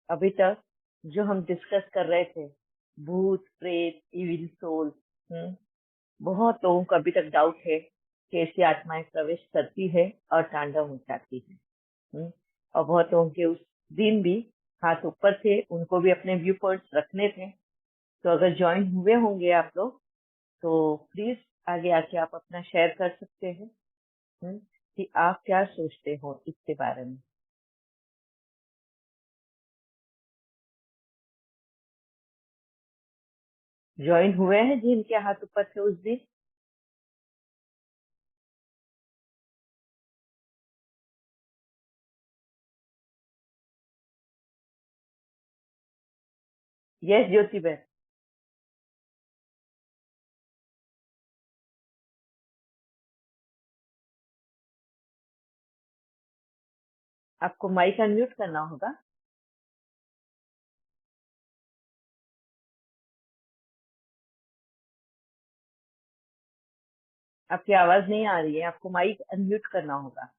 अभी तक जो हम डिस्कस कर रहे थे, भूत प्रेत इविल सोल, बहुत लोगों को अभी तक डाउट है कि ऐसी आत्माएं प्रवेश करती है और तांडव मचाती है। और बहुत लोगों के उस दिन भी हाथ ऊपर थे, उनको भी अपने व्यू पॉइंट्स रखने थे। तो अगर ज्वाइन हुए होंगे आप लोग तो प्लीज आगे आके आप अपना शेयर कर सकते हैं कि आप क्या सोचते हो इसके बारे में। ज्वाइन हुए हैं जिनके हाथ ऊपर थे उस दिन? यस ज्योति बहन, आपको माइक अनम्यूट करना होगा। आपकी आवाज नहीं आ रही है, आपको माइक अनम्यूट करना होगा।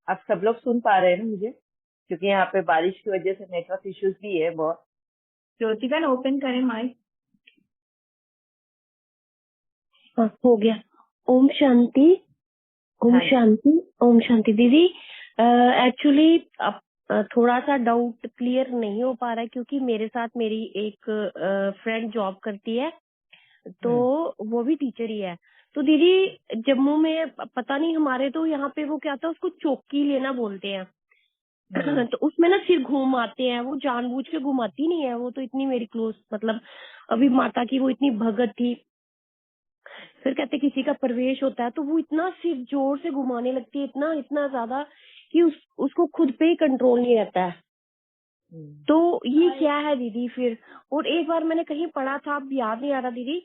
आप सब लोग सुन पा रहे हैं ना मुझे? क्योंकि यहाँ पे बारिश की वजह से नेटवर्क इश्यूज भी है बहुत। ज्योति बहन ओपन करें माइक। हो गया। ओम शांति। ओम हाँ जी। शांति। ओम शांति दीदी। एक्चुअली अब थोड़ा सा डाउट क्लियर नहीं हो पा रहा है क्योंकि मेरे साथ मेरी एक फ्रेंड जॉब करती है, तो वो भी टीचर ही है। तो दीदी जम्मू में पता नहीं, हमारे तो यहाँ पे वो क्या था, उसको चौकी लेना बोलते हैं। तो उसमें ना सिर घुमाते हैं, वो जानबूझ के घुमाती नहीं है। वो तो इतनी मेरी क्लोज, मतलब अभी माता की वो इतनी भगत थी। फिर कहते किसी का प्रवेश होता है तो वो इतना सिर जोर से घुमाने लगती है, इतना इतना ज्यादा कि उसको खुद पे ही कंट्रोल नहीं रहता है। तो ये क्या है दीदी फिर? और एक बार मैंने कहीं पढ़ा था, अब याद नहीं आ रहा दीदी,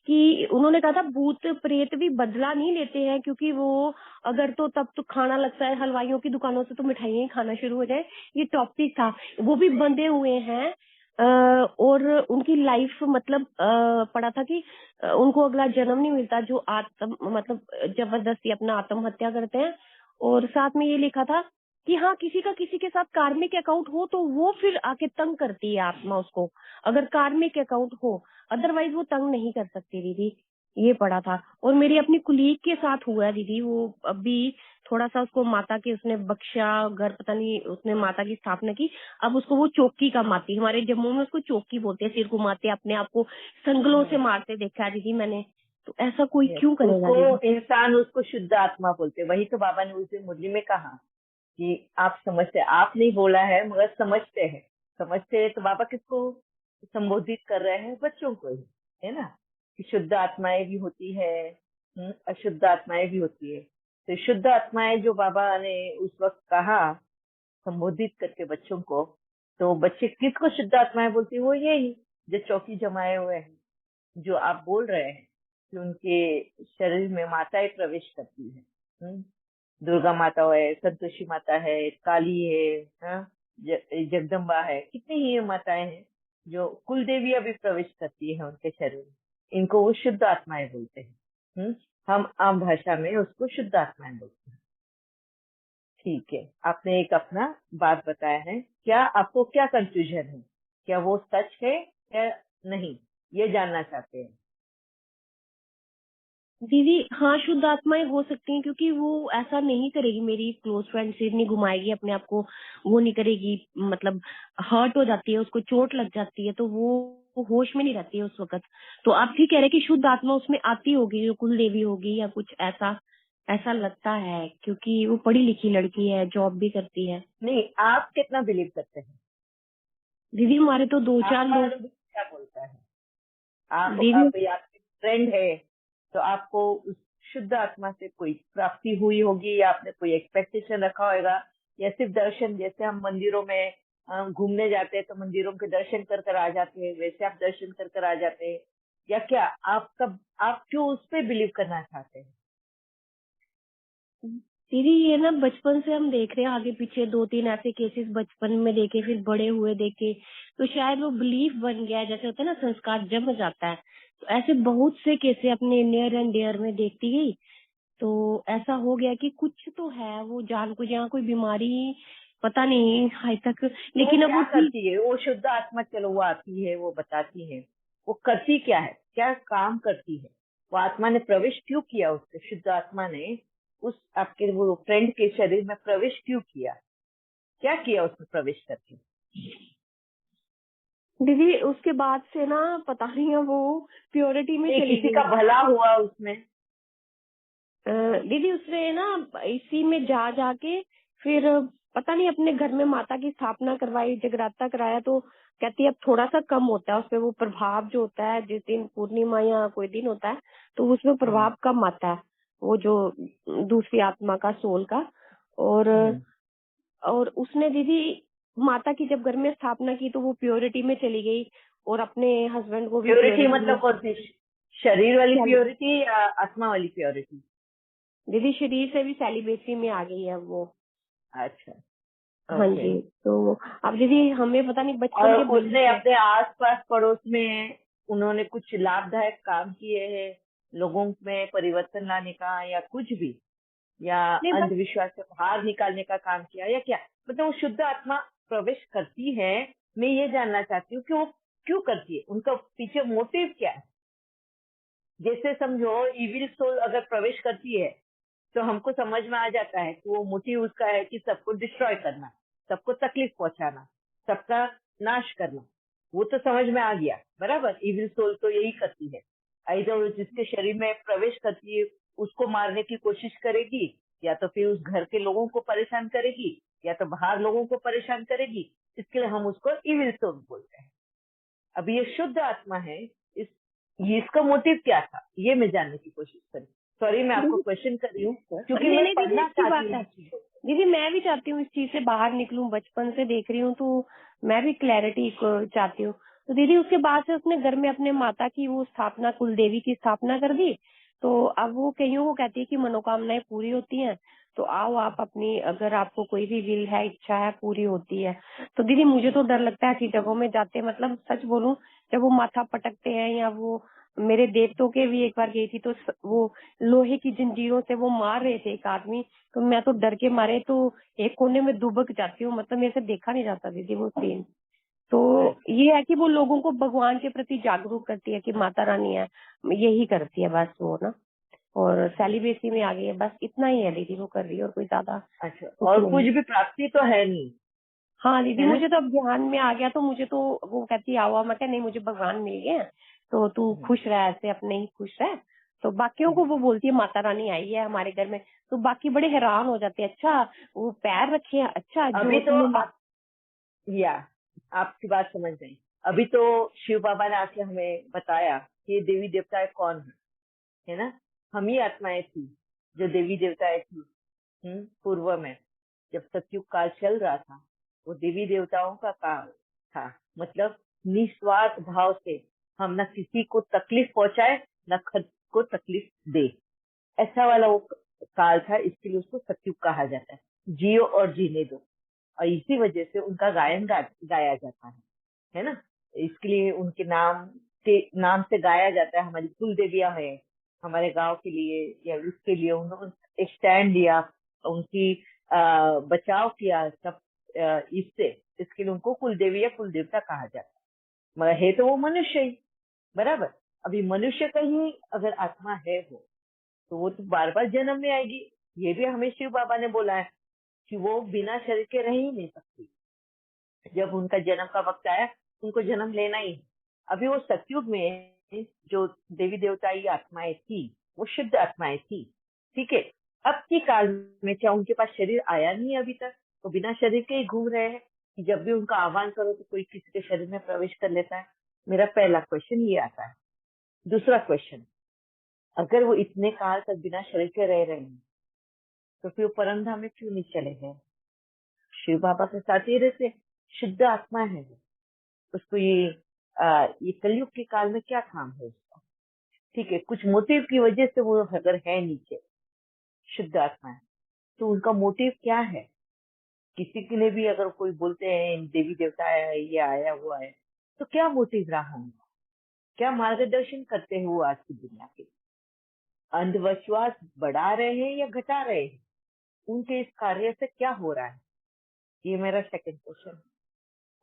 कि उन्होंने कहा था भूत प्रेत भी बदला नहीं लेते हैं, क्योंकि वो अगर तो तब तो खाना लगता है हलवाइयों की दुकानों से, तो मिठाइयां ही खाना शुरू हो जाए। ये टॉपिक था, वो भी बंधे हुए हैं। और उनकी लाइफ मतलब पढ़ा था कि उनको अगला जन्म नहीं मिलता, जो आत्म मतलब जबरदस्ती अपना आत्महत्या करते हैं। और साथ में ये लिखा था कि हाँ, किसी का किसी के साथ कार्मिक अकाउंट हो तो वो फिर आके तंग करती है आत्मा उसको, अगर कार्मिक अकाउंट हो, अदरवाइज वो तंग नहीं कर सकती दीदी। ये पढ़ा था। और मेरी अपनी कुलीग के साथ हुआ है दीदी, वो अभी थोड़ा सा उसको माता की उसने बख्शा घर, पता नहीं उसने माता की स्थापना की, अब उसको वो चौकी का माती, हमारे जम्मू में उसको चौकी बोलते हैं, सिर घुमाते अपने आप को संगलों से मारते देखा है दीदी मैंने। तो ऐसा कोई क्यों करेगा उसको दीदी? इंसान उसको शुद्ध आत्मा बोलते हैं। वही तो बाबा ने उस दिन मुरली में कहा कि आप समझते, आप नहीं बोला है मगर समझते हैं। समझते हैं तो बाबा किसको संबोधित कर रहे हैं? बच्चों को ही, है ना? कि शुद्ध आत्माएं भी होती है, अशुद्ध आत्माएं भी होती है। तो शुद्ध आत्माएं जो बाबा ने उस वक्त कहा संबोधित करके बच्चों को, तो बच्चे किसको शुद्ध आत्माएं बोलती है? वो यही जो चौकी जमाए हुए हैं, जो आप बोल रहे हैं कि उनके शरीर में माताएं प्रवेश करती है। दुर्गा माता है, संतोषी माता है, काली है, हाँ, जगदम्बा है, कितनी ही माताएं हैं जो कुल देवी अभी प्रवेश करती है उनके शरीर में। इनको वो शुद्ध आत्माएं बोलते हैं। हम आम भाषा में उसको शुद्ध आत्माएं बोलते हैं। ठीक है, आपने एक अपना बात बताया है। क्या आपको क्या कंफ्यूजन है? क्या वो सच है या नहीं, ये जानना चाहते हैं? दीदी हाँ, शुद्ध आत्माएं हो सकती हैं, क्योंकि वो ऐसा नहीं करेगी, मेरी क्लोज फ्रेंड सिर नहीं घुमाएगी अपने आप को, वो नहीं करेगी, मतलब हर्ट हो जाती है, उसको चोट लग जाती है, तो वो होश में नहीं रहती है उस वक्त। तो आप ठीक कह रहे हैं कि शुद्ध आत्मा उसमें आती होगी, जो कुल देवी होगी या कुछ ऐसा, ऐसा लगता है, क्योंकि वो पढ़ी लिखी लड़की है, जॉब भी करती है। नहीं, आप कितना बिलीव करते हैं? दीदी हमारे तो दो चार आपका लोग। अनुभव क्या बोलता है? आप दीदी आप आपके फ्रेंड है तो आपको उस शुद्ध आत्मा से कोई प्राप्ति हुई होगी, या आपने कोई एक्सपेक्टेशन रखा होगा, या सिर्फ दर्शन, जैसे हम मंदिरों में घूमने जाते हैं तो मंदिरों के दर्शन कर कर आ जाते हैं, वैसे आप दर्शन कर कर आ जाते हैं, या क्या आपका, आप क्यों उस पर बिलीव करना चाहते हैं? दीदी ये ना बचपन से हम देख रहे हैं, आगे पीछे दो तीन ऐसे केसेस बचपन में देखे, फिर बड़े हुए देखे, तो शायद वो बिलीफ बन गया है, जैसे होता है ना संस्कार जम जाता है। तो ऐसे बहुत से केसेस अपने नियर एंड डियर में देखती गई, तो ऐसा हो गया कि कुछ तो है, वो जान को जहाँ कोई बीमारी पता नहीं आज तक, तो वो लेकिन अब क्या वो ठीक। करती है? वो शुद्ध आत्मा, चलो वो आती है, वो बताती है, वो करती क्या है, क्या काम करती है? वो आत्मा ने प्रवेश क्यों किया, उसके शुद्ध आत्मा ने उस आपके वो फ्रेंड के शरीर में प्रवेश क्यों किया? क्या किया उसने प्रवेश करके? दीदी उसके बाद से ना पता नहीं है वो प्योरिटी में नहीं, चली किसी गई। का भला हुआ उसमें? दीदी उसने ना इसी में जा जाके फिर पता नहीं अपने घर में माता की स्थापना करवाई, जगराता कराया, तो कहती है अब थोड़ा सा कम होता है उसपे वो प्रभाव जो होता है, जिस दिन पूर्णिमा या कोई दिन होता है तो उसमें हम्म। प्रभाव कम आता है, वो जो दूसरी आत्मा का, सोल का। और हम्म। और उसने दीदी माता की जब घर में स्थापना की तो वो प्योरिटी में चली गई और अपने हस्बैंड को भी प्योरिटी प्योरिटी में। मतलब कौन सी? शरीर वाली सेल- प्योरिटी या आत्मा वाली प्योरिटी? दीदी शरीर से भी सेलिब्रेसी में आ गई है वो। अच्छा। हाँ ओके। जी। तो अब दीदी हमें पता नहीं बचपन और के दिन उसने से। अपने आस पास पड़ोस में उन्होंने कुछ लाभदायक काम किए हैं, लोगों में परिवर्तन लाने का या कुछ भी, या नहीं बस। अंधविश्वास से बाहर निकालने का काम किया या क्या? मतलब वो शुद्ध आत्मा प्रवेश करती है, मैं ये जानना चाहती हूँ कि वो क्यों करती है, उनका पीछे मोटिव क्या है? जैसे समझो इविल सोल अगर प्रवेश करती है तो हमको समझ में आ जाता है कि वो मोटिव उसका है कि सबको डिस्ट्रॉय करना, सबको तकलीफ पहुंचाना, सबका नाश करना। वो तो समझ में आ गया, बराबर। इविल सोल तो यही करती है, इधर जिसके शरीर में प्रवेश करती है उसको मारने की कोशिश करेगी, या तो फिर उस घर के लोगों को परेशान करेगी, या तो बाहर लोगों को परेशान करेगी। इसके लिए हम उसको इविल सोल बोलते हैं। अब ये शुद्ध आत्मा है, इस ये इसका मोटिव क्या था, ये मैं जानने की कोशिश करी। सॉरी, मैं आपको दीदी क्वेश्चन कर रही हूँ क्योंकि नहीं मैं नहीं दीदी पढ़ना अच्छी चाहती बात हूँ है। ये चीज। दीदी मैं भी चाहती हूँ इस चीज से बाहर निकलूं, बचपन से देख रही हूँ तो मैं भी क्लैरिटी चाहती हूँ। तो दीदी उसके बाद से उसने घर में अपने माता की वो स्थापना, कुल देवी की स्थापना कर दी। तो अब वो कईयों को कहती है कि मनोकामनाएं पूरी होती हैं, तो आओ आप अपनी, अगर आपको कोई भी विल है, इच्छा है, पूरी होती है। तो दीदी मुझे तो डर लगता है ऐसी जगहों में जाते, मतलब सच बोलूं, जब वो माथा पटकते हैं या वो, मेरे देवतों के भी एक बार गई थी तो वो लोहे की जंजीरों से वो मार रहे थे एक आदमी, तो मैं तो डर के मारे तो एक कोने में दुबक जाती हूँ, मतलब मेरे से देखा नहीं जाता दीदी वो सीन। तो अच्छा। ये है कि वो लोगों को भगवान के प्रति जागरूक करती है कि माता रानी है, यही करती है बस वो ना। और सेलिब्रेसी में आ गई है, बस इतना ही है दीदी वो कर रही है, और कोई ज्यादा अच्छा, कुछ और कुछ नहीं। भी प्राप्ति तो है नहीं, हाँ दीदी है ना? मुझे तो अब ध्यान में आ गया, तो मुझे तो वो कहती है आओ, मैं क्या नहीं, मुझे भगवान मिल गए हैं, तो तू हम्म। खुश रह, ऐसे अपने ही खुश रह। तो बाकियों को हम्म। वो बोलती है माता रानी आई है हमारे घर में, तो बाकी बड़े हैरान हो जाते हैं, अच्छा वो पैर रखे हैं, अच्छा अभी जो तो तुम्हें आप, या आपकी बात समझ गई। अभी तो शिव बाबा ने आके हमें बताया कि ये देवी देवताएं कौन है ना? हम ही आत्माएं थी जो देवी देवताएं थी। पूर्व में जब सतयुग काल चल रहा था, वो देवी देवताओं का काल था। मतलब निस्वार्थ भाव से हम न किसी को तकलीफ पहुंचाए, न खुद को तकलीफ दे, ऐसा वाला वो काल था। इसके लिए उसको सतयुग कहा जाता है, जियो और जीने दो। और इसी वजह से उनका गायन गाया जाता है ना? इसके लिए उनके नाम से गाया जाता है। हमारी कुल देवियां है, हमारे गांव के लिए या उसके लिए उन्होंने एक स्टैंड लिया, उनकी बचाव किया सब इससे। इसके लिए उनको कुल देवी या कुल देवता कहा जाता है। मगर है तो वो मनुष्य ही, बराबर। अभी मनुष्य का ही अगर आत्मा है वो, तो वो तो बार बार जन्म में आएगी। ये भी हमें शिव बाबा ने बोला है कि वो बिना शरीर के रह ही नहीं सकती। जब उनका जन्म का वक्त आया, उनको जन्म लेना ही है। अभी वो सतयुग में जो देवी देवताई आत्माएं थी, वो शुद्ध आत्माएं थी, ठीक है। अब की काल में क्या उनके पास शरीर आया नहीं है अभी तक, तो बिना शरीर के ही घूम रहे हैं कि जब भी उनका आह्वान करो तो कोई किसी के शरीर में प्रवेश कर लेता है? मेरा पहला क्वेश्चन ये आता है। दूसरा क्वेश्चन, अगर वो इतने काल तक बिना शरीर के रह रहे हैं, तो फिर वो परम धाम में क्यों नहीं चले गए? शिव बाबा के साथ ही रहते, शुद्ध आत्मा है वो। उसको ये कलयुग के काल में क्या काम है उसका? ठीक है, कुछ मोटिव की वजह से वो अगर है नीचे, शुद्ध आत्मा है, तो उनका मोटिव क्या है? किसी के लिए भी अगर कोई बोलते हैं देवी देवता है, ये आया हुआ है, तो क्या मोटिव रहा उनका? क्या मार्गदर्शन करते हैं वो आज की दुनिया के? अंधविश्वास बढ़ा रहे हैं या घटा रहे हैं, उनके इस कार्य से क्या हो रहा है, ये मेरा सेकंड क्वेश्चन है।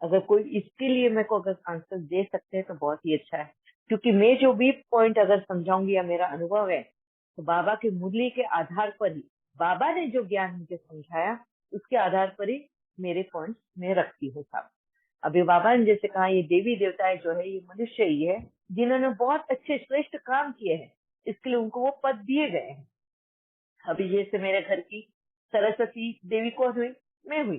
अगर कोई इसके लिए मेरे को अगर आंसर दे सकते हैं तो बहुत ही अच्छा है, क्योंकि मैं जो भी पॉइंट अगर समझाऊंगी या मेरा अनुभव है तो बाबा की मुरली के आधार पर ही, बाबा ने जो ज्ञान मुझे समझाया उसके आधार पर ही मेरे पॉइंट मैं रखती हूँ साहब। अभी बाबा ने जैसे कहा, ये देवी देवताएं जो है ये मनुष्य ही है जिन्होंने बहुत अच्छे श्रेष्ठ काम किए हैं, इसके लिए उनको वो पद दिए गए हैं। अभी जैसे मेरे घर की सरस्वती देवी कौन हुई? मैं हुई।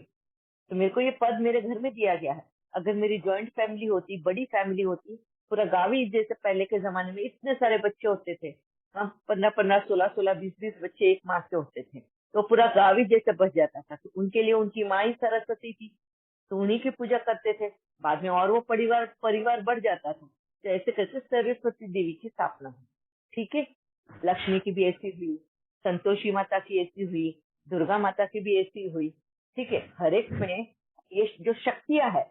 तो मेरे को ये पद मेरे घर में दिया गया है। अगर मेरी जॉइंट फैमिली होती, बड़ी फैमिली होती, पूरा गाँव ही, जैसे पहले के जमाने में इतने सारे बच्चे होते थे, हम 15-15, 16-16, 20-20 बच्चे एक माँ से होते थे, तो पूरा गाँव ही जैसे बस जाता था। तो उनके लिए उनकी माँ ही सरस्वती थी, तो उन्हीं की पूजा करते थे। बाद में और वो परिवार परिवार बढ़ जाता था, तो ऐसे करके सरस्वती देवी की स्थापना हुई। ठीक है, लक्ष्मी की भी ऐसी हुई, संतोषी माता की ऐसी हुई, दुर्गा माता की भी ऐसी हुई। ठीक है, हर एक में ये जो शक्तियां है,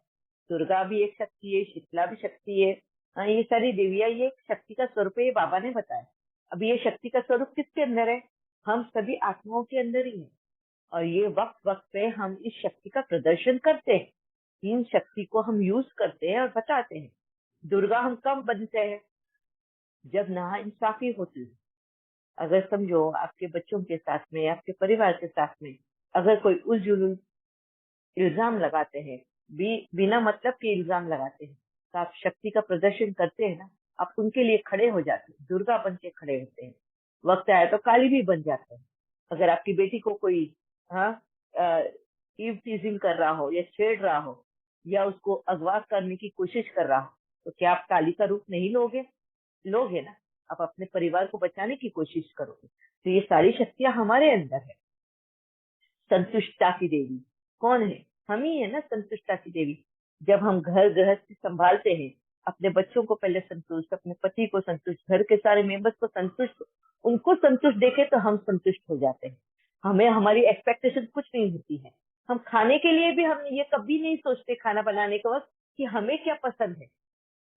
दुर्गा भी एक शक्ति है, शीतला भी शक्ति है, ये सारी देवियां ये एक शक्ति का स्वरूप है, ये बाबा ने बताया। अब ये शक्ति का स्वरूप किसके अंदर है? हम सभी आत्माओं के अंदर ही है, और ये वक्त वक्त पे हम इस शक्ति का प्रदर्शन करते हैं, इन शक्ति को हम यूज करते हैं और बताते हैं। दुर्गा हम कब बनते हैं? जब नाइंसाफी होती है। अगर समझो आपके बच्चों के साथ में, आपके परिवार के साथ में अगर कोई उलझुल इल्जाम लगाते हैं, बिना मतलब के इल्जाम लगाते हैं, तो आप शक्ति का प्रदर्शन करते हैं ना, आप उनके लिए खड़े हो जाते हैं, दुर्गा बन के खड़े होते हैं। वक्त आया तो काली भी बन जाते हैं। अगर आपकी बेटी को कोई हाँ ईव टीजिंग कर रहा हो या छेड़ रहा हो या उसको अगवा करने की कोशिश कर रहा हो, तो क्या आप काली का रूप नहीं लोगे? लोगे ना। आप अपने परिवार को बचाने की कोशिश करोगे। तो ये सारी शक्तियां हमारे अंदर है। संतुष्टा की देवी कौन है? हम ही है ना, संतुष्टा की देवी। जब हम घर गृहस्थी संभालते हैं, अपने बच्चों को पहले संतुष्ट, अपने पति को संतुष्ट, घर के सारे मेंबर्स को संतुष्ट, उनको संतुष्ट देखे तो हम संतुष्ट हो जाते हैं। हमें हमारी एक्सपेक्टेशन कुछ नहीं होती है। हम खाने के लिए भी हम ये कभी नहीं सोचते खाना बनाने के वक्त कि हमें क्या पसंद है।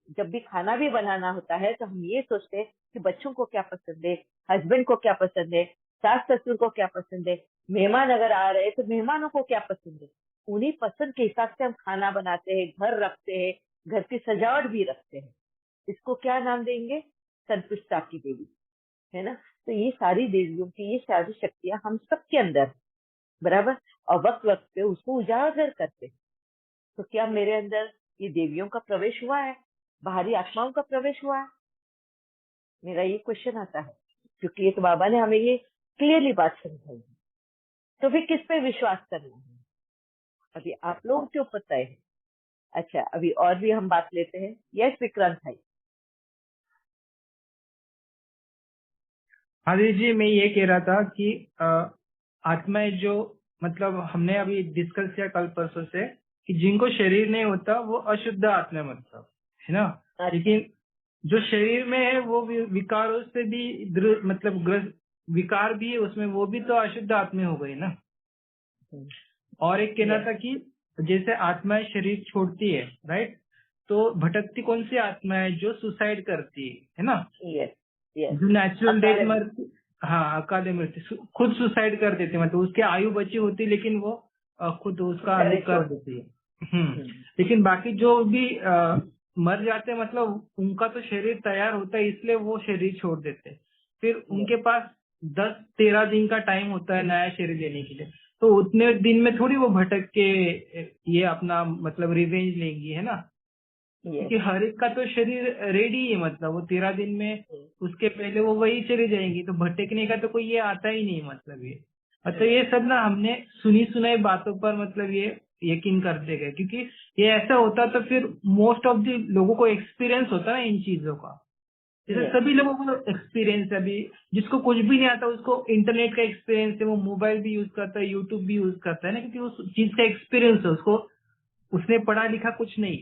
जब भी खाना भी बनाना होता है तो हम ये सोचते हैं कि बच्चों को क्या पसंद है, हस्बैंड को क्या पसंद है, सास ससुर को क्या पसंद है, मेहमान अगर आ रहे हैं तो मेहमानों को क्या पसंद है, उन्हीं पसंद के हिसाब से हम खाना बनाते हैं, घर रखते हैं, घर की सजावट भी रखते हैं। इसको क्या नाम देंगे? संतुष्टा की देवी, है ना। तो ये सारी देवियों की ये सारी शक्तियां हम सबके अंदर है, बराबर। और वक्त वक्त पे उसको उजागर करते हैं। तो क्या मेरे अंदर ये देवियों का प्रवेश हुआ है, बाहरी आत्माओं का प्रवेश हुआ है? मेरा ये क्वेश्चन आता है, क्योंकि ये तो बाबा ने हमें ये क्लियरली बात समझाई है। तो फिर किस पे विश्वास करना है? अभी आप लोगों के ऊपर तय है। अच्छा, अभी और भी हम बात लेते हैं। यस विक्रांत भाई। हाँ दीदी जी, मैं ये कह रहा था कि आत्माएं जो मतलब हमने अभी डिस्कस किया कल परसों से कि जिनको शरीर नहीं होता वो अशुद्ध आत्मा मतलब है ना। अच्छा। लेकिन जो शरीर में है वो विकारों से भी मतलब ग्रस्त विकार भी है उसमें, वो भी तो अशुद्ध आत्मा हो गई ना। और एक कहना था कि जैसे आत्माएं शरीर छोड़ती है, राइट, तो भटकती कौन सी आत्मा है? जो सुसाइड करती है ना। Yes yes. जो नेचुरल डेथ मरती, हाँ अकाले मृत्यु, खुद सुसाइड कर देते, मतलब उसकी आयु बची होती लेकिन वो खुद उसका अंत कर देती है। लेकिन बाकी जो भी मर जाते हैं, मतलब उनका तो शरीर तैयार होता है इसलिए वो शरीर छोड़ देते हैं। फिर उनके पास 10-13 दिन का टाइम होता है नया शरीर लेने के लिए, तो उतने दिन में थोड़ी वो भटक के ये अपना मतलब रिवेंज लेंगी, है ना। क्योंकि हर एक का तो शरीर रेडी है, मतलब वो 13 दिन में उसके पहले वो वही चली जाएंगी, तो भटकने का तो कोई ये आता ही नहीं। मतलब ये सब ना हमने सुनी सुनाई बातों पर मतलब ये यकीन करते गए, क्योंकि ये ऐसा होता तो फिर मोस्ट ऑफ द लोगों को एक्सपीरियंस होता ना इन चीजों का। जैसे सभी लोगों को एक्सपीरियंस है, अभी जिसको कुछ भी नहीं आता उसको इंटरनेट का एक्सपीरियंस है, वो मोबाइल भी यूज करता है, यूट्यूब भी यूज करता है ना, क्योंकि उस चीज का एक्सपीरियंस है उसको। उसने पढ़ा लिखा कुछ नहीं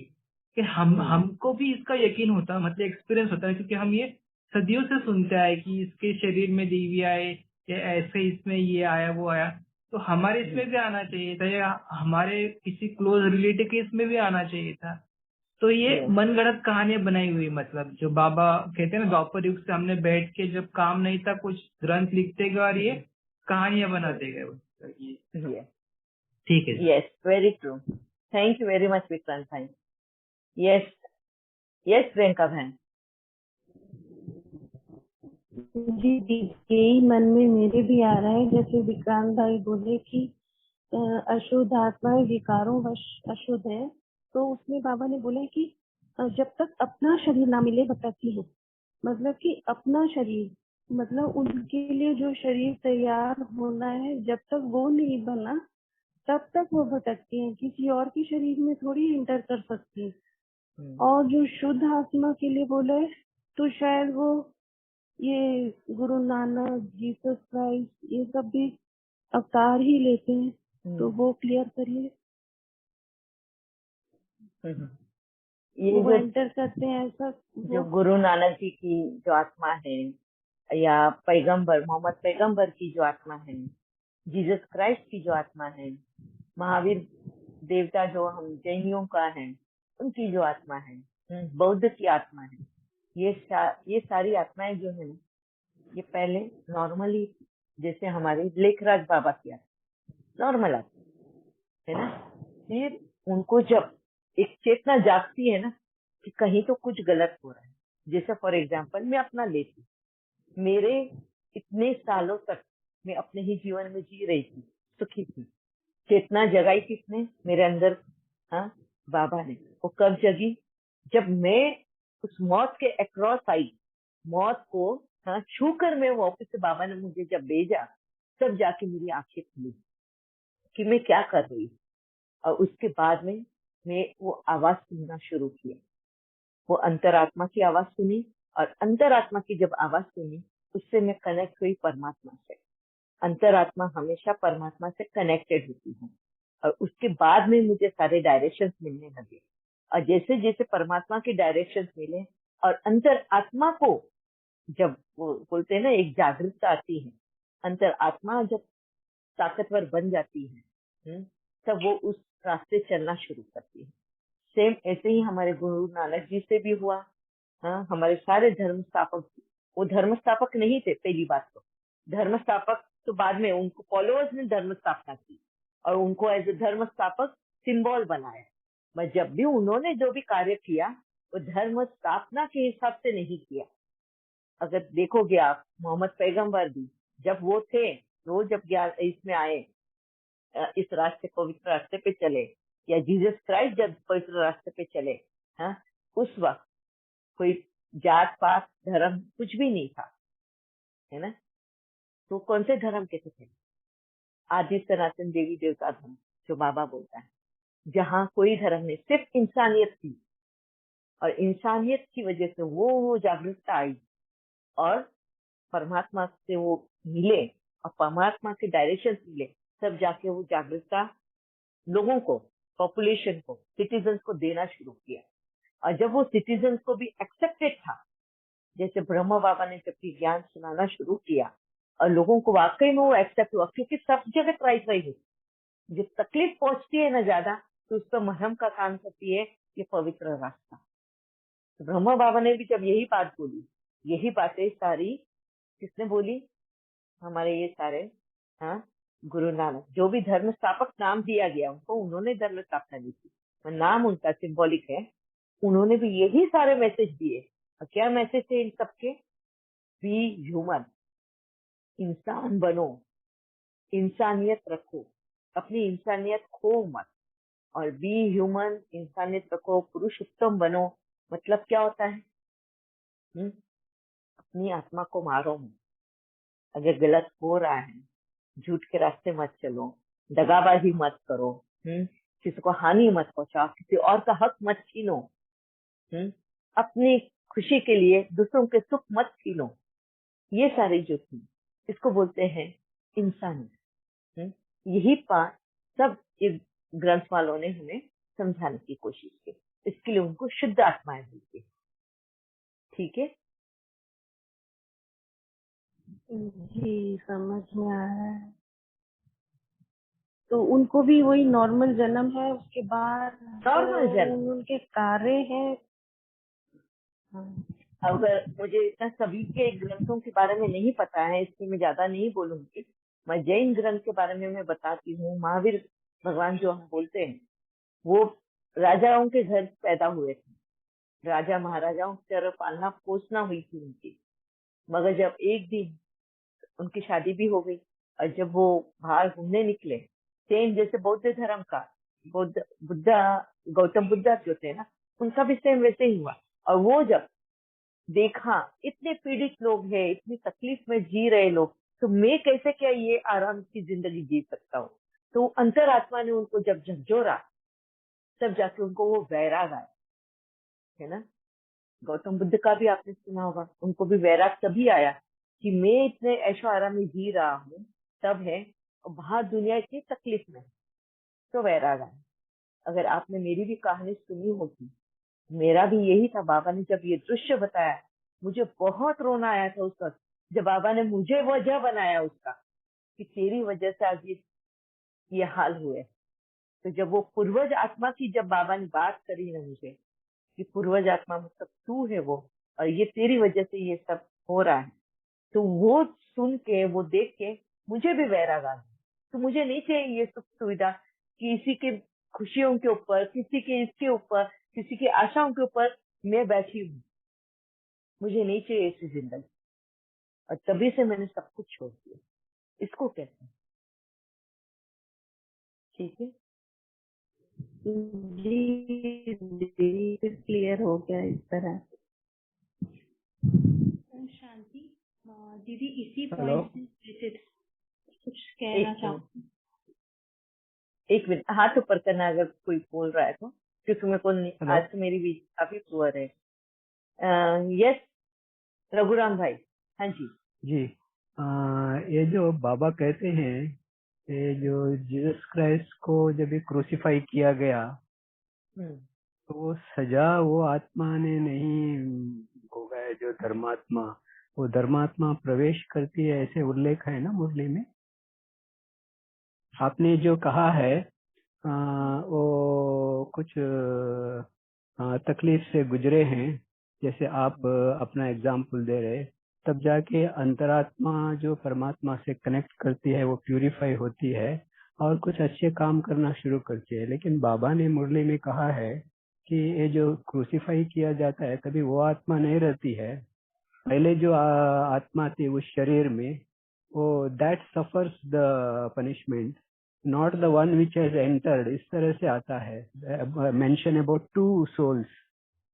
कि हमको भी इसका यकीन होता, मतलब एक्सपीरियंस होता है, क्योंकि हम ये सदियों से सुनते आए कि इसके शरीर में देवी आए या ऐसे इसमें ये आया वो आया, तो हमारे इसमें भी आना चाहिए था, या हमारे किसी क्लोज रिलेटिव के इसमें भी आना चाहिए था। तो ये Yes. मनगढ़ंत कहानियां बनाई हुई, मतलब जो बाबा कहते हैं ना, द्वापर युग से हमने बैठ के जब काम नहीं था कुछ ग्रंथ लिखते गए और ये कहानियां बनाते गए। तो ये Yes. ठीक है जी। Yes. Very true. Thank you very much, Vikrant bhai. Yes. Yes, Priyanka bhai. जी जी, यही मन में मेरे भी आ रहा है, जैसे विक्रांत भाई बोले कि अशुद्ध आत्माएं विकारों वश अशुद्ध है, तो उसमें बाबा ने बोला कि जब तक अपना शरीर ना मिले भटकती है। मतलब कि अपना शरीर, मतलब उनके लिए जो शरीर तैयार होना है, जब तक वो नहीं बना तब तक वो भटकती हैं, किसी और के शरीर में थोड़ी एंटर कर सकती है। और जो शुद्ध आत्मा के लिए बोला है, तो शायद वो ये गुरु नानक, जीसस क्राइस्ट, ये सब भी अवतार ही लेते हैं, तो वो क्लियर करिए। ये वो जो एंटर करते हैं ऐसा जो वो। गुरु नानक जी की जो आत्मा है, या पैगंबर मोहम्मद पैगंबर की जो आत्मा है, जीसस क्राइस्ट की जो आत्मा है, महावीर देवता जो हम जैनियों का है उनकी जो आत्मा है, बौद्ध की आत्मा है, ये सारी आत्माएं जो है ना, ये पहले नॉर्मली जैसे हमारे लेखराज बाबा की आत्मा नॉर्मल आत्मा है ना। फिर उनको जब एक चेतना जागती है ना कि कहीं तो कुछ गलत हो रहा है, जैसे फॉर एग्जाम्पल मैं अपना लेती हूँ, मेरे इतने सालों तक मैं अपने ही जीवन में जी रही थी, सुखी थी, चेतना जगाई किसने मेरे अंदर? हाँ, बाबा ने। वो कब जगी? जब मैं उस मौत के अक्रॉस आई, मौत को हाँ छू कर मैं वापस से बाबा ने मुझे जब भेजा, तब जाके मेरी आंखें खुली कि मैं क्या कर रही हूँ। और उसके बाद में मैं वो आवाज सुनना शुरू किया, वो अंतरात्मा की आवाज सुनी, और अंतरात्मा की जब आवाज सुनी उससे मैं कनेक्ट हुई परमात्मा से। अंतरात्मा हमेशा परमात्मा से कनेक्टेड होती है, और उसके बाद में मुझे सारे डायरेक्शंस मिलने लगे। और जैसे जैसे परमात्मा के डायरेक्शंस मिले और अंतरात्मा को जब वो बोलते हैं ना एक जागरूकता आती है, अंतरात्मा जब ताकतवर बन जाती है, तब वो उस रास्ते चलना शुरू करती है। सेम ऐसे ही हमारे गुरु नानक जी से भी हुआ। हाँ, हमारे सारे धर्म स्थापक, वो धर्म स्थापक नहीं थे पहली बात तो, धर्म स्थापक तो बाद में उनको फॉलोअर्स ने धर्म स्थापना की और उनको एज ए धर्म स्थापक सिंबल बनाया। पर जब भी उन्होंने जो भी कार्य किया वो धर्म स्थापना के हिसाब से नहीं किया। अगर देखोगे आप, मोहम्मद पैगंबर भी जब वो थे, वो जब इसमें आए, इस रास्ते पवित्र रास्ते पे चले, या जीसस क्राइस्ट जब पवित्र रास्ते पे चले, हाँ, उस वक्त कोई जात पात धर्म कुछ भी नहीं था, है ना। तो कौन से धर्म के थे? आदि सनातन देवी देवता धर्म, जो बाबा बोलता है, जहाँ कोई धर्म नहीं, सिर्फ इंसानियत थी। और इंसानियत की वजह से वो जागरूकता आई और परमात्मा से वो मिले और परमात्मा के डायरेक्शन मिले, तब जाके वो जागरूकता लोगों को, पॉपुलेशन को, सिटीजन्स को देना शुरू किया। और जब वो सिटीजन्स को भी एक्सेप्टेड था, जैसे ब्रह्मा बाबा ने जब भी ज्ञान सुनाना शुरू किया और लोगों को वाकई में वो एक्सेप्ट हुआ, क्योंकि सब जगह ट्राई हुई, जब तकलीफ पहुंचती है ना ज्यादा, तो उस पर मरहम का काम करती है ये पवित्र रास्ता। तो ब्रह्मा बाबा ने भी जब यही बात बोली, यही बातें सारी किसने बोली? हमारे ये सारे, हाँ, गुरु नानक, जो भी धर्म स्थापक नाम दिया गया उनको, उन्होंने धर्म स्थापना दी थी, नाम उनका सिंबॉलिक है। उन्होंने भी यही सारे मैसेज दिए। और क्या मैसेज थे इन सबके? बी ह्यूमन, इंसान बनो, इंसानियत रखो, अपनी इंसानियत खो मत। और बी ह्यूमन, इंसानियत रखो, पुरुषोत्तम बनो। मतलब क्या होता है? अपनी आत्मा को मारो मत। अगर गलत हो रहा है, झूठ के रास्ते मत चलो, दगाबाजी मत करो, किसी को हानि मत पहुंचाओ, किसी और का हक मत छीनो, अपनी खुशी के लिए दूसरों के सुख मत छीनो। ये सारी जो थी, इसको बोलते हैं इंसानियत। यही बात सब इस ग्रंथ वालों ने हमें समझाने की कोशिश की। इसके लिए उनको शुद्ध आत्माएं बोलते हैं। ठीक है? जी समझ में आ रहा है। तो उनको भी वही नॉर्मल जन्म है, उसके बाद नॉर्मल जन्म। उनके कार्य हैं। अगर मुझे इतना सभी के ग्रंथों के बारे में नहीं पता है, इसलिए मैं ज्यादा नहीं बोलूंगी। मैं जैन ग्रंथ के बारे में मैं बताती हूँ। महावीर भगवान जो हम बोलते हैं, वो राजाओं के घर पैदा हुए थे। राजा महाराजाओं की तरह पालना पोसना हुई थी उनकी। मगर जब एक दिन उनकी शादी भी हो गई और जब वो बाहर घूमने निकले, सेम जैसे बौद्ध धर्म का बुद्धा गौतम बुद्धा जो थे ना, उनका भी सेम वैसे ही हुआ। और वो जब देखा इतने पीड़ित लोग हैं, इतनी तकलीफ में जी रहे लोग, तो मैं कैसे क्या ये आराम की जिंदगी जी सकता हूँ। तो अंतरात्मा ने उनको जब झकझोरा, तब जाके उनको वो वैराग आया, है ना। गौतम बुद्ध का भी आपने सुना होगा, उनको भी वैराग तभी आया कि मैं इतने ऐशो आराम में जी रहा हूँ, तब है, और बाहर दुनिया इतनी तकलीफ में, तो वैराग आया। अगर आपने मेरी भी कहानी सुनी होगी, मेरा भी यही था। बाबा ने जब ये दृश्य बताया, मुझे बहुत रोना आया था उस वक्त, जब बाबा ने मुझे वजह बनाया उसका कि तेरी वजह से आज ये हाल हुए। तो जब वो पूर्वज आत्मा की जब बाबा ने बात करी ना मुझे, कि पूर्वज आत्मा मतलब तू है वो, और ये तेरी वजह से ये सब हो रहा है, तो वो सुन के, वो देख के मुझे भी वैराग आ गया। तो मुझे नहीं चाहिए ये सुख सुविधा, किसी के खुशियों के ऊपर, किसी के इसके ऊपर, किसी की आशाओं के ऊपर मैं बैठी हूँ। मुझे नहीं चाहिए ऐसी जिंदगी। और तभी से मैंने सब कुछ छोड़ दिया। इसको कहते हैं, ठीक है जी क्लियर हो गया इस तरह। शांति दीदी, इसी हेलो। पॉइंट से रिलेटेड कुछ कहना एक मिनट, चाहूँ। एक मिनट, हाथ ऊपर करना अगर कोई बोल रहा है तो, क्योंकि मेरे को हेलो। आज तो मेरी भी काफी पुअर है। यस रघुराम भाई, हाँ जी। जी। ये जो बाबा कहते हैं, ये जो जीसस क्राइस्ट को जब ये क्रूसिफाई किया गया, हम्म, तो वो सजा वो आत्मा ने नहीं भोगा है, जो धर्मात्मा, वो धर्मात्मा प्रवेश करती है, ऐसे उल्लेख है ना मुरली में। आपने जो कहा है वो कुछ तकलीफ से गुजरे हैं, जैसे आप अपना एग्जाम्पल दे रहे, तब जाके अंतरात्मा जो परमात्मा से कनेक्ट करती है, वो प्यूरिफाई होती है और कुछ अच्छे काम करना शुरू करती है। लेकिन बाबा ने मुरली में कहा है कि ये जो क्रूसिफाई किया जाता है, कभी वो आत्मा नहीं रहती है। पहले जो आत्मा थी उस शरीर में, वो that suffers the punishment, not the one which has entered, इस तरह से आता है मेंशन अबाउट 2 souls।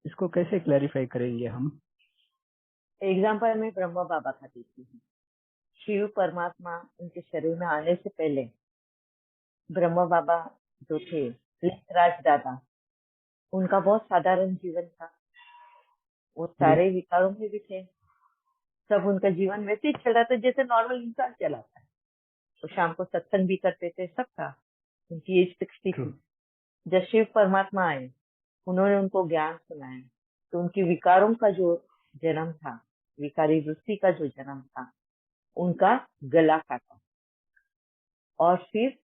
इसको कैसे क्लैरिफाई करेंगे हम? एग्जाम्पल में ब्रह्मा बाबा का देती हूँ। शिव परमात्मा उनके शरीर में आने से पहले ब्रह्मा बाबा जो थे, राज दादा, उनका बहुत साधारण जीवन था। वो सारे विकारों में भी थे, सब उनका जीवन वैसे ही चल रहा था जैसे नॉर्मल इंसान चलाता है। वो शाम को सत्संग भी करते थे, सब था। उनकी एज 60 थी। जब शिव परमात्मा आए, उन्होंने उनको ज्ञान सुनाया, तो उनकी विकारों का जो जन्म था, विकारी वृत्ति का जो जन्म था, उनका गला काटा। और फिर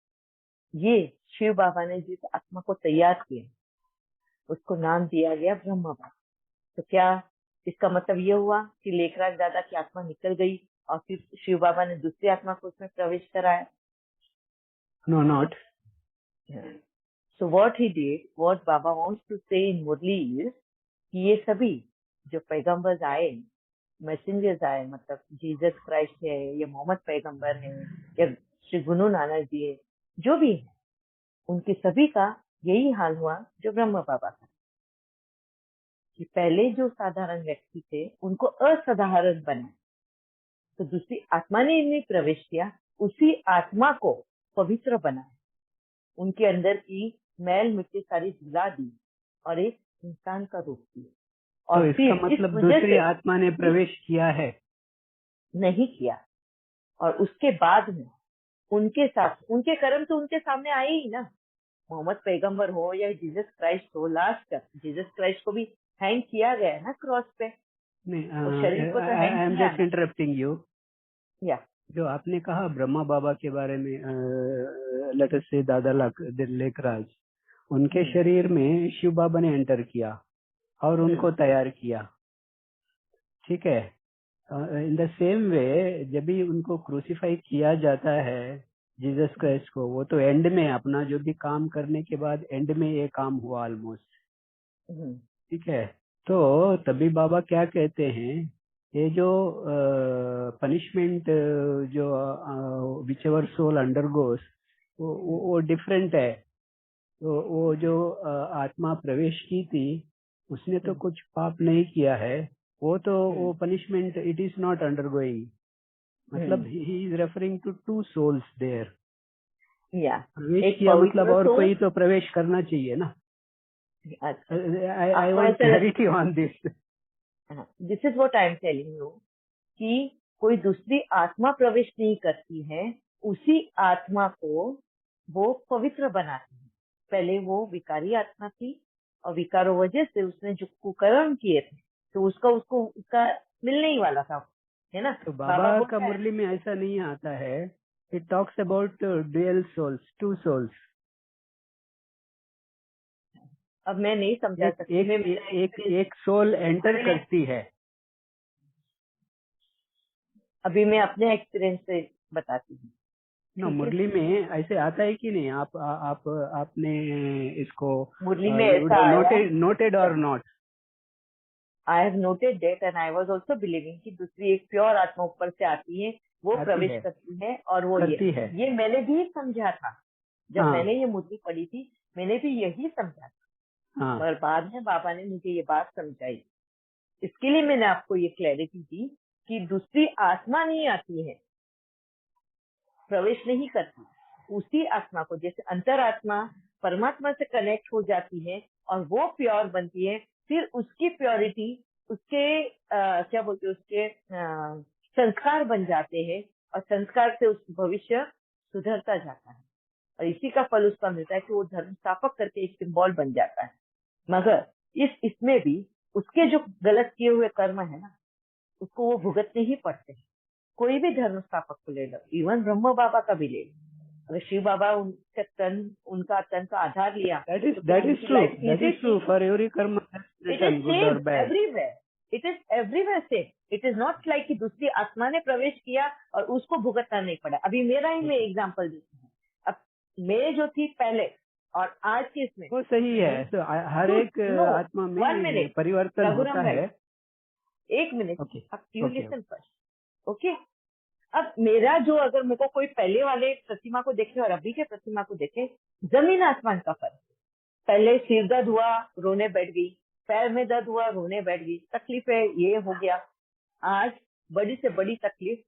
ये शिव बाबा ने जिस आत्मा को तैयार किया, उसको नाम दिया गया ब्रह्मा बाबा। तो क्या इसका मतलब ये हुआ कि लेखराज दादा की आत्मा निकल गई और फिर शिव बाबा ने दूसरी आत्मा को उसमें प्रवेश कराया? No, not. So what he did, what Baba wants to say in Murli is कि ये सभी जो पैगंबर आए, मैसेंजर्स आए, मतलब जीसस क्राइस्ट है या मोहम्मद पैगंबर है या श्री गुरु नानक जी है, जो भी है, उनके सभी का यही हाल हुआ जो ब्रह्मा बाबा का, कि पहले जो साधारण व्यक्ति थे उनको असाधारण बनाया, तो दूसरी आत्मा ने इनमें प्रवेश किया, उसी आत्मा को पवित्र बनाया, उनके अंदर की मैल मिट्टी सारी जला दी और एक इंसान का रूप दिया। तो और इसका फिर मतलब इस वजह दूसरी से आत्मा ने प्रवेश किया है? नहीं किया। और उसके बाद में उनके साथ उनके कर्म तो उनके सामने आए ही ना। मोहम्मद पैगंबर हो या जीसस क्राइस्ट हो, लास्ट तक जीसस क्राइस्ट को भी हैंग किया गया है ना क्रॉस पे। नहीं, वो शरीर को तो आई हैंग एम किया जस्ट ना। Interrupting you. या जो आपने कहा ब्रह्मा बाबा के बारे में, लेट अस से दादा लेखराज, उनके शरीर में शिव बाबा ने एंटर किया और उनको तैयार किया, ठीक है। इन द सेम वे जब भी उनको क्रूसीफाई किया जाता है जीसस क्राइस्ट को, वो तो एंड में अपना जो भी काम करने के बाद एंड में ये काम हुआ ऑलमोस्ट, ठीक है। तो तभी बाबा क्या कहते हैं, ये जो पनिशमेंट जो विच एवर सोल अंडरगोस, वो डिफरेंट है। तो वो जो आत्मा प्रवेश की थी उसने तो कुछ पाप नहीं किया है, वो तो वो punishment it is not undergoing, मतलब he is referring to 2 souls there. या प्रवेश एक किया मतलब पवित्र और सोल। कोई तो प्रवेश करना चाहिए ना। अच्छा, I want clarity on this. This is what I am telling you कि कोई दूसरी आत्मा प्रवेश नहीं करती है, उसी आत्मा को वो पवित्र बनाती है। पहले वो विकारी आत्मा थी और विकारों वजह से उसने जो कुकर्म किए थे तो उसका मिलने ही वाला था, है ना। तो बाबा बाबा बोलता का है, मुरली में ऐसा नहीं आता है, it talks about dual souls, 2 souls। अब मैं नहीं समझा एक सकती, एक मैं मेरा एक experience- एक सोल एंटर करती है। अभी मैं अपने एक्सपीरियंस से बताती हूँ, ना ठीक है। मुरली में ऐसे आता है कि नहीं? आप आपने इसको मुरली में ऐसा आया, नोटेड और not? I have noted that and I was also believing कि दूसरी एक प्योर आत्मा ऊपर से आती है, वो आती प्रवेश है, करती है और वो करती है। ये मैंने भी समझा था जब हाँ, मैंने ये मुरली पढ़ी थी, मैंने भी यही समझा था। हाँ, मगर बाद में बाबा ने मुझे ये बात समझाई, इसके लिए मैंने आपको ये क्लैरिटी दी कि दूसरी आत्मा नहीं आती है, प्रवेश नहीं करती, उसी आत्मा को, जैसे अंतरात्मा परमात्मा से कनेक्ट हो जाती है और वो प्योर बनती है, फिर उसकी प्योरिटी, उसके क्या बोलते हैं, उसके संस्कार बन जाते हैं और संस्कार से उस भविष्य सुधरता जाता है और इसी का फल उसका मिलता है कि वो धर्म स्थापक करके एक सिंबल बन जाता है। मगर इसमें भी उसके जो गलत किए हुए कर्म है ना, उसको वो भुगतने ही पड़ते हैं। कोई भी धर्म स्थापक को ले लो, इवन ब्रह्म बाबा का भी ले लो, अगर शिव बाबा उनका तन का आधार लिया, that is तो क्या उनकी true, life that easy is true थी? for every karma it is written, good or same bad। Everywhere, it is everywhere same. It is not like कि दूसरी आत्मा ने प्रवेश किया और उसको भुगतना नहीं पड़ा। अभी मेरा ही मैं एग्जाम्पल देती हूँ, अब मैं जो थी पहले और आज की इसमें, वो सही है, तो हर एक आत्मा वन में मिनट परिवर्तन होता रघुराम भाई, है। एक minute, okay, you okay, listen first, okay. अब मेरा जो, अगर मेरे को कोई पहले वाले प्रतिमा को देखे और अभी के प्रतिमा को देखे, जमीन आसमान का फर्क। पहले सिर दर्द हुआ, रोने बैठ गई, पैर में दर्द हुआ, रोने बैठ गई, तकलीफ है, ये हो गया। आज बड़ी से बड़ी तकलीफ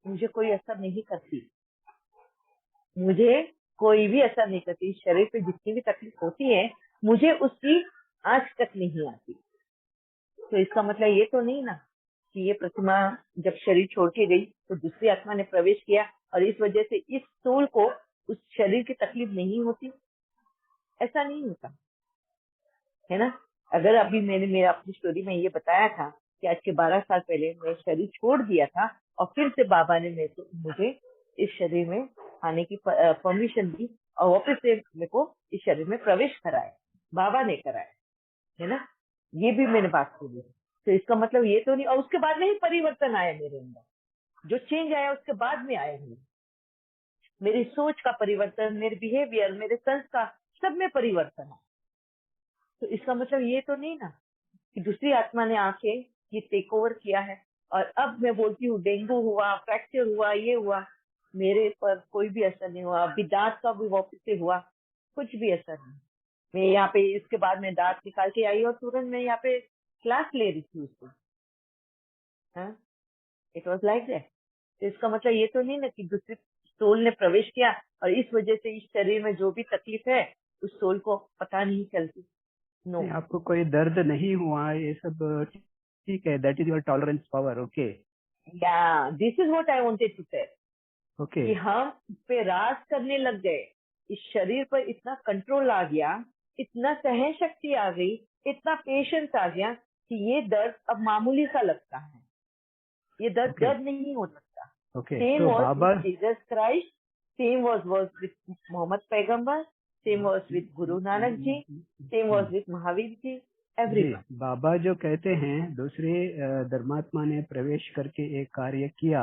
मुझे कोई असर नहीं करती, मुझे कोई भी असर नहीं करती। शरीर पे जितनी भी तकलीफ होती है मुझे उसकी आज तक नहीं आती। तो इसका मतलब ये तो नहीं ना कि ये प्रतिमा जब शरीर छोड़ के गई तो दूसरी आत्मा ने प्रवेश किया और इस वजह से इस सोल को उस शरीर की तकलीफ नहीं होती, ऐसा नहीं होता है ना। अगर अभी मैंने मेरा अपनी स्टोरी में ये बताया था कि आज के 12 साल पहले मैं शरीर छोड़ दिया था और फिर से बाबा ने मुझे इस शरीर में आने की परमिशन दी और वापस से मेरे को इस शरीर में प्रवेश कराया, बाबा ने कराया, है ना। ये भी मैंने बात की। तो इसका मतलब ये तो नहीं, और उसके बाद में ही परिवर्तन आया मेरे अंदर, जो चेंज आया उसके बाद में आया मेरी सोच का परिवर्तन, मेरे बिहेवियर, मेरे संस्कार, सब में परिवर्तन है। तो इसका मतलब ये तो नहीं ना कि दूसरी आत्मा ने आके ये टेक ओवर किया है और अब मैं बोलती हूँ डेंगू हुआ, फ्रैक्चर हुआ, ये हुआ, मेरे पर कोई भी असर नहीं हुआ। अभी दांत का भी वापस से हुआ, कुछ भी असर नहीं। मैं यहाँ पे इसके बाद में दांत निकाल के आई और तुरंत मैं यहाँ पे क्लास ले रही थी उसको, इट वॉज लाइक दैट। तो इसका मतलब ये तो नहीं ना कि दूसरी सोल ने प्रवेश किया और इस वजह से इस शरीर में जो भी तकलीफ है उस सोल को पता नहीं चलती। नो, आपको कोई दर्द नहीं हुआ, ये सब ठीक है, that is your tolerance power. Okay, yeah this is what I wanted to tell, okay, कि हम इस पे राज करने लग गए, इस शरीर पर इतना कंट्रोल आ गया, इतना सहन शक्ति आ गई, इतना पेशेंस आ गया कि ये दर्द अब मामूली सा लगता है, ये दर्द ओके। दर्द नहीं हो सकता। Okay, Same so was Baba, with Jesus Christ, same was with Muhammad Paigambbar, same was with Guru Nanak Ji, same was with Mahavir Ji, ji, everyone. बाबा जो कहते हैं दूसरे धर्मात्मा ने प्रवेश करके एक कार्य किया,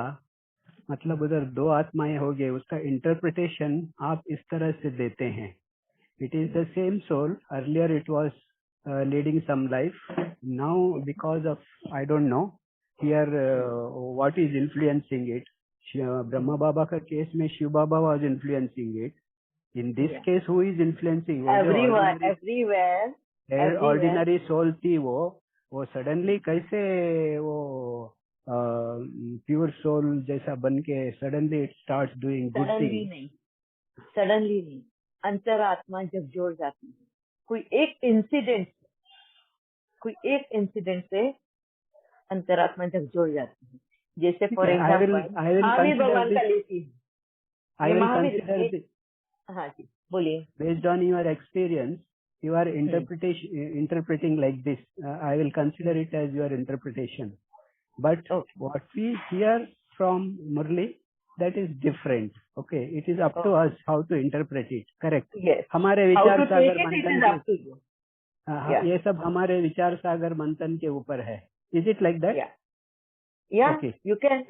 मतलब उधर दो आत्माएं हो गए, उसका इंटरप्रिटेशन आप इस तरह से देते हैं. It is the same soul. Earlier it was leading some life. Now because of, I don't know, here what is influencing it. Brahma Baba का केस में शिव बाबा was influencing it. In this Yeah. case who is influencing? वो जो Everyone, ordinary, everywhere. ordinary soul थी वो suddenly कैसे वो pure soul जैसा बन के suddenly it starts doing good things. Suddenly नहीं, अंतरात्मा जब जोड़ जाती है, कोई एक इंसिडेंट से अंतरात्मा जब जोड़ जाती है, जैसे फॉर एग्जाम्पल महावीर भगवान का लेती हूँ. I will consider this. हाँ जी, बोलिए. Based on your experience, you are interpreting like this. I will consider it as your interpretation. But what we hear from Murli, that is different. Okay, it is up to us how to interpret it. Correct. Yes. हमारे How विचार to Sagar take it, it is up to you. Yeah. ये सब हमारे विचार सागर मंथन के ऊपर है. Is it like that? Yeah. Okay. You can.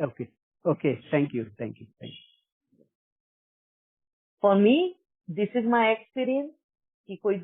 Okay. Thank you. For me, this is my experience कि कोई